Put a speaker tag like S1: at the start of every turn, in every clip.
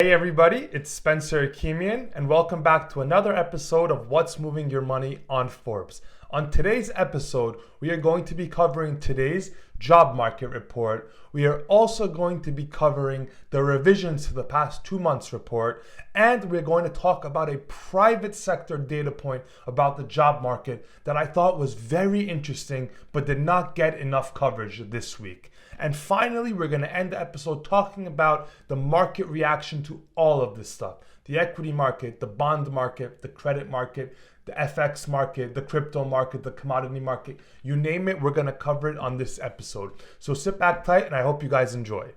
S1: Hey everybody, it's Spencer Hakimian and welcome back to another episode of What's Moving Your Money on Forbes. On today's episode, we are going to be covering today's job market report. We are also going to be covering the revisions to the past 2 months report, and we're going to talk about a private sector data point about the job market that I thought was very interesting but did not get enough coverage this week. And finally, we're going to end the episode talking about the market reaction to all of this stuff. The equity market, the bond market, the credit market, the FX market, the crypto market, the commodity market, you name it, we're going to cover it on this episode. So sit back tight and I hope you guys enjoy.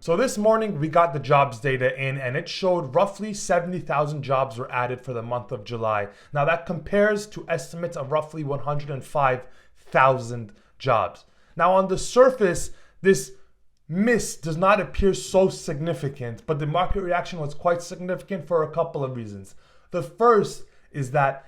S1: So this morning we got the jobs data in and it showed roughly 70,000 jobs were added for the month of July. Now that compares to estimates of roughly 105,000 jobs. Now on the surface, this miss does not appear so significant, but the market reaction was quite significant for a couple of reasons. The first is that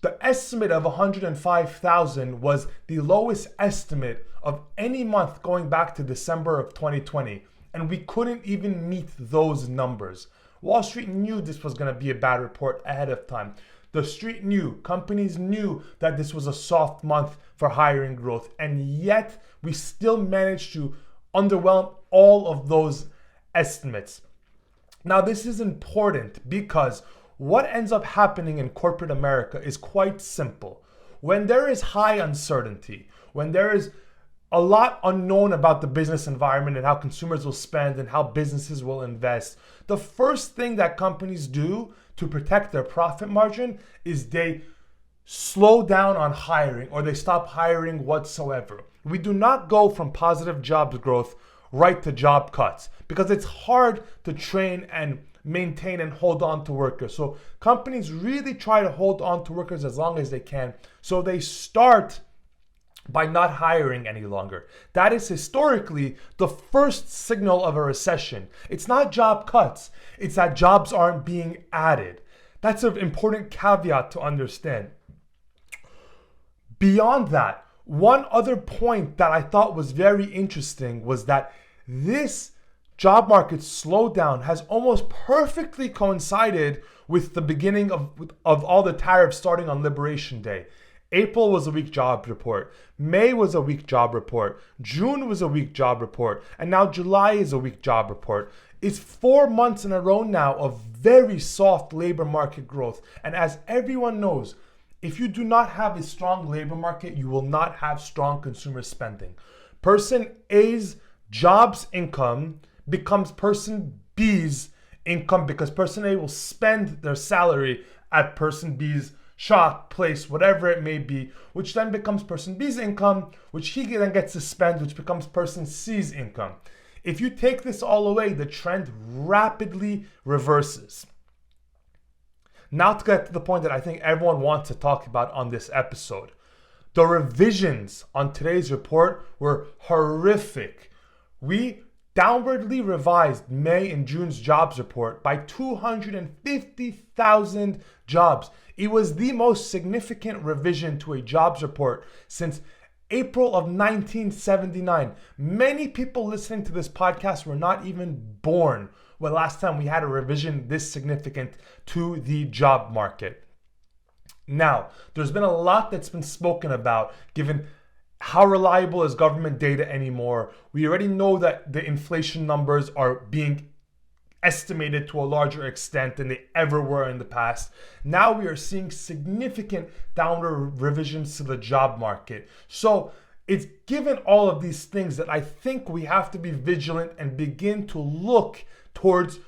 S1: the estimate of 105,000 was the lowest estimate of any month going back to December of 2020. And we couldn't even meet those numbers. Wall Street knew this was going to be a bad report ahead of time. The street knew, companies knew that this was a soft month for hiring growth, and yet we still managed to underwhelm all of those estimates. Now, this is important because what ends up happening in corporate America is quite simple. When there is high uncertainty, when there is a lot unknown about the business environment and how consumers will spend and how businesses will invest, the first thing that companies do to protect their profit margin is they slow down on hiring or they stop hiring whatsoever. We do not go from positive jobs growth right to job cuts because it's hard to train and maintain and hold on to workers. So companies really try to hold on to workers as long as they can. So they start by not hiring any longer. That is historically the first signal of a recession. It's not job cuts, it's that jobs aren't being added. That's an important caveat to understand. Beyond that, one other point that I thought was very interesting was that this job market slowdown has almost perfectly coincided with the beginning of all the tariffs starting on Liberation Day. April was a weak job report. May was a weak job report. June was a weak job report. And now July is a weak job report. It's 4 months in a row now of very soft labor market growth. And as everyone knows, if you do not have a strong labor market, you will not have strong consumer spending. Person A's jobs income becomes person B's income because person A will spend their salary at person B's shop, place, whatever it may be, which then becomes person B's income, which he then gets to spend, which becomes person C's income. If you take this all away, the trend rapidly reverses. Now to get to the point that I think everyone wants to talk about on this episode. The revisions on today's report were horrific. We downwardly revised May and June's jobs report by 250,000 jobs. It was the most significant revision to a jobs report since April of 1979. Many people listening to this podcast were not even born when last time we had a revision this significant to the job market. Now, there's been a lot that's been spoken about given how reliable is government data anymore. We already know that the inflation numbers are being estimated to a larger extent than they ever were in the past. Now we are seeing significant downward revisions to the job market. So it's given all of these things that I think we have to be vigilant and begin to look towards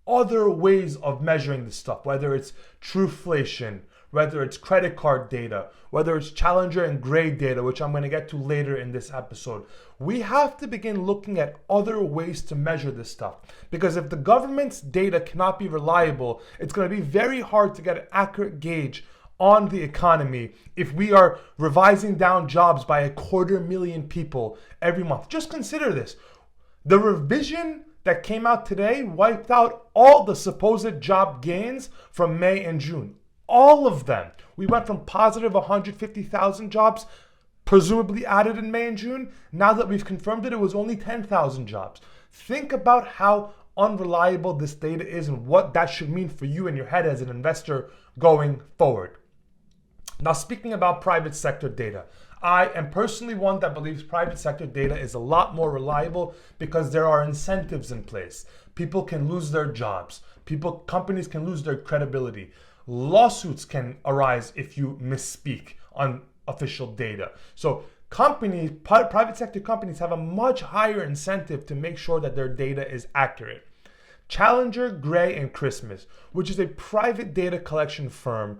S1: other ways of measuring this stuff, whether it's trueflation, whether it's credit card data, whether it's Challenger and Gray data, which I'm going to get to later in this episode. We have to begin looking at other ways to measure this stuff. Because if the government's data cannot be reliable, it's going to be very hard to get an accurate gauge on the economy if we are revising down jobs by 250,000 people every month. Just consider this. The revision that came out today wiped out all the supposed job gains from May and June. All of them. We went from positive 150,000 jobs presumably added in May and June. Now that we've confirmed it, it was only 10,000 jobs. Think about how unreliable this data is and what that should mean for you in your head as an investor going forward. Now, speaking about private sector data, I am personally one that believes private sector data is a lot more reliable because there are incentives in place. People can lose their jobs. Companies can lose their credibility. Lawsuits can arise if you misspeak on official data. So private sector companies have a much higher incentive to make sure that their data is accurate. Challenger, Gray, and Christmas, which is a private data collection firm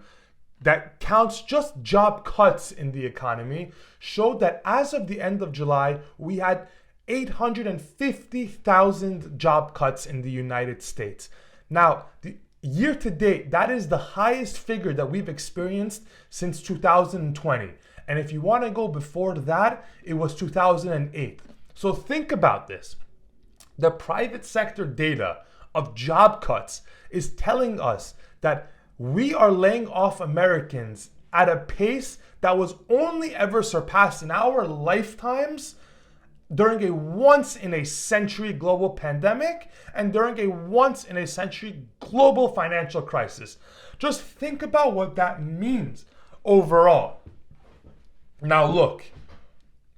S1: that counts just job cuts in the economy, showed that as of the end of July, we had 850,000 job cuts in the United States. Now, the year to date, that is the highest figure that we've experienced since 2020. And if you want to go before that, it was 2008. So think about this. The private sector data of job cuts is telling us that we are laying off Americans at a pace that was only ever surpassed in our lifetimes during a once-in-a-century global pandemic and during a once-in-a-century global financial crisis. Just think about what that means overall. Now look,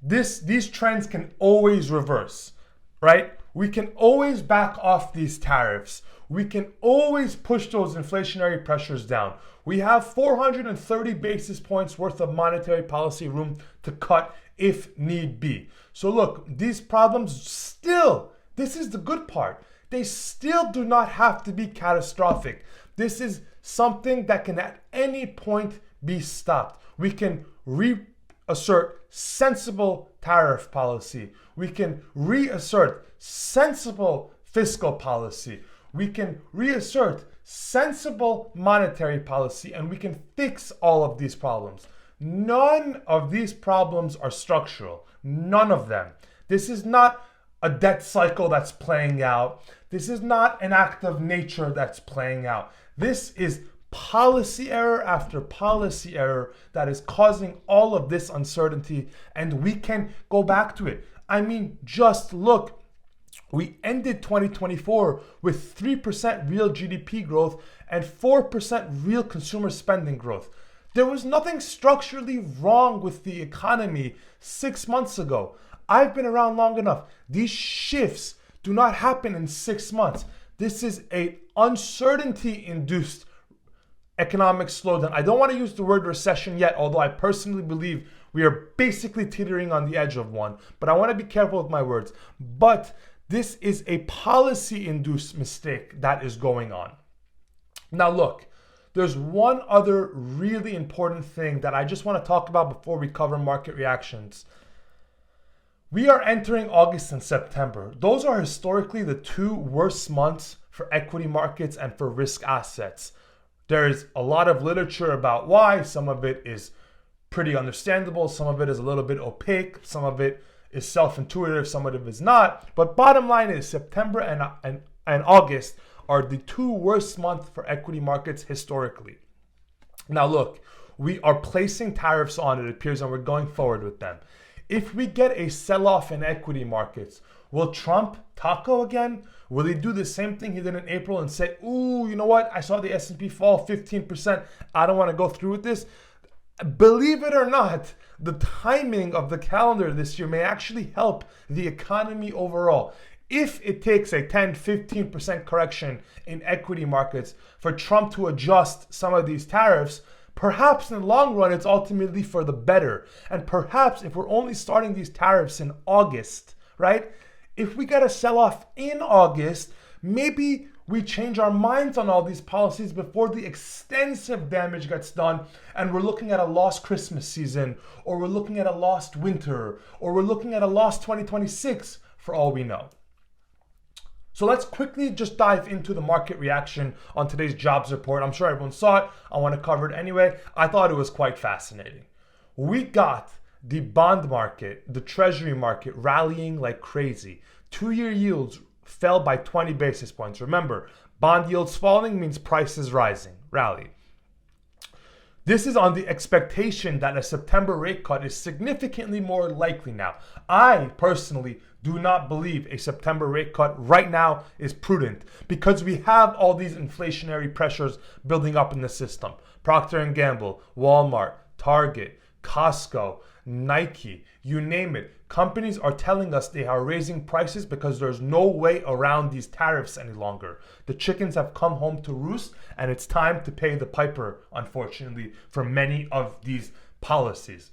S1: these trends can always reverse, right? We can always back off these tariffs. We can always push those inflationary pressures down. We have 430 basis points worth of monetary policy room to cut if need be. So look, these problems still, this is the good part, they still do not have to be catastrophic. This is something that can at any point be stopped. We can reassert sensible tariff policy. We can reassert sensible fiscal policy. We can reassert sensible monetary policy, and we can fix all of these problems. None of these problems are structural. None of them. This is not a debt cycle that's playing out. This is not an act of nature that's playing out. This is policy error after policy error that is causing all of this uncertainty, and we can go back to it. I mean, just look. We ended 2024 with 3% real GDP growth and 4% real consumer spending growth. There was nothing structurally wrong with the economy 6 months ago. I've been around long enough. These shifts do not happen in 6 months. This is an uncertainty-induced economic slowdown. I don't want to use the word recession yet, although I personally believe we are basically teetering on the edge of one. But I want to be careful with my words. But this is a policy-induced mistake that is going on. Now look, there's one other really important thing that I just want to talk about before we cover market reactions. We are entering August and September. Those are historically the two worst months for equity markets and for risk assets. There's a lot of literature about why. Some of it is pretty understandable. Some of it is a little bit opaque. Some of it is self-intuitive, some of it is not. But bottom line is September and August are the two worst months for equity markets historically. Now look, we are placing tariffs on, it appears, and we're going forward with them. If we get a sell-off in equity markets, will Trump taco again? Will he do the same thing he did in April and say, ooh, you know what? I saw the S&P fall 15%. I don't want to go through with this. Believe it or not, the timing of the calendar this year may actually help the economy overall. If it takes a 10-15% correction in equity markets for Trump to adjust some of these tariffs, perhaps in the long run, it's ultimately for the better. And perhaps if we're only starting these tariffs in August, right? If we get a sell-off in August, maybe we change our minds on all these policies before the extensive damage gets done and we're looking at a lost Christmas season, or we're looking at a lost winter, or we're looking at a lost 2026 for all we know. So let's quickly just dive into the market reaction on today's jobs report. I'm sure everyone saw it. I want to cover it anyway. I thought it was quite fascinating. We got the bond market, the treasury market rallying like crazy. 2-year yields fell by 20 basis points. Remember, bond yields falling means prices rising, rally. This is on the expectation that a September rate cut is significantly more likely now. I personally do not believe a September rate cut right now is prudent because we have all these inflationary pressures building up in the system. Procter & Gamble, Walmart, Target, Costco, Nike, you name it. Companies are telling us they are raising prices because there's no way around these tariffs any longer. The chickens have come home to roost, and it's time to pay the piper, unfortunately, for many of these policies.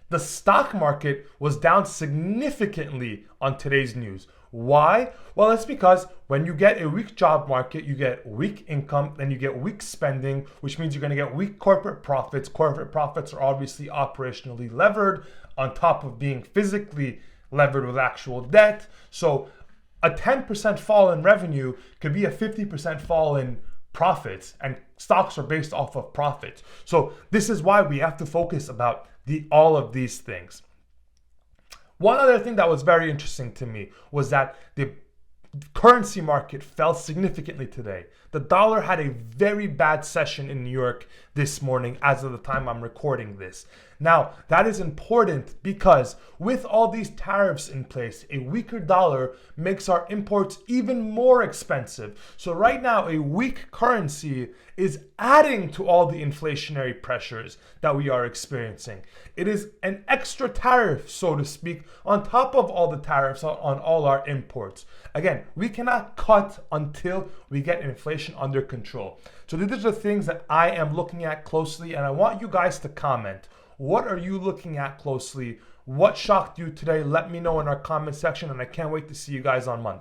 S1: The stock market was down significantly on today's news. Why? Well, it's because when you get a weak job market, you get weak income, then you get weak spending, which means you're going to get weak corporate profits. Corporate profits are obviously operationally levered on top of being physically levered with actual debt. So a 10% fall in revenue could be a 50% fall in profits, and stocks are based off of profits. So this is why we have to focus about all of these things. One other thing that was very interesting to me was that the currency market fell significantly today. The dollar had a very bad session in New York this morning as of the time I'm recording this. Now, that is important because with all these tariffs in place, a weaker dollar makes our imports even more expensive. So right now, a weak currency is adding to all the inflationary pressures that we are experiencing. It is an extra tariff, so to speak, on top of all the tariffs on all our imports. Again, we cannot cut until we get inflation under control. So these are the things that I am looking at closely, and I want you guys to comment. What are you looking at closely? What shocked you today? Let me know in our comment section, and I can't wait to see you guys on Monday.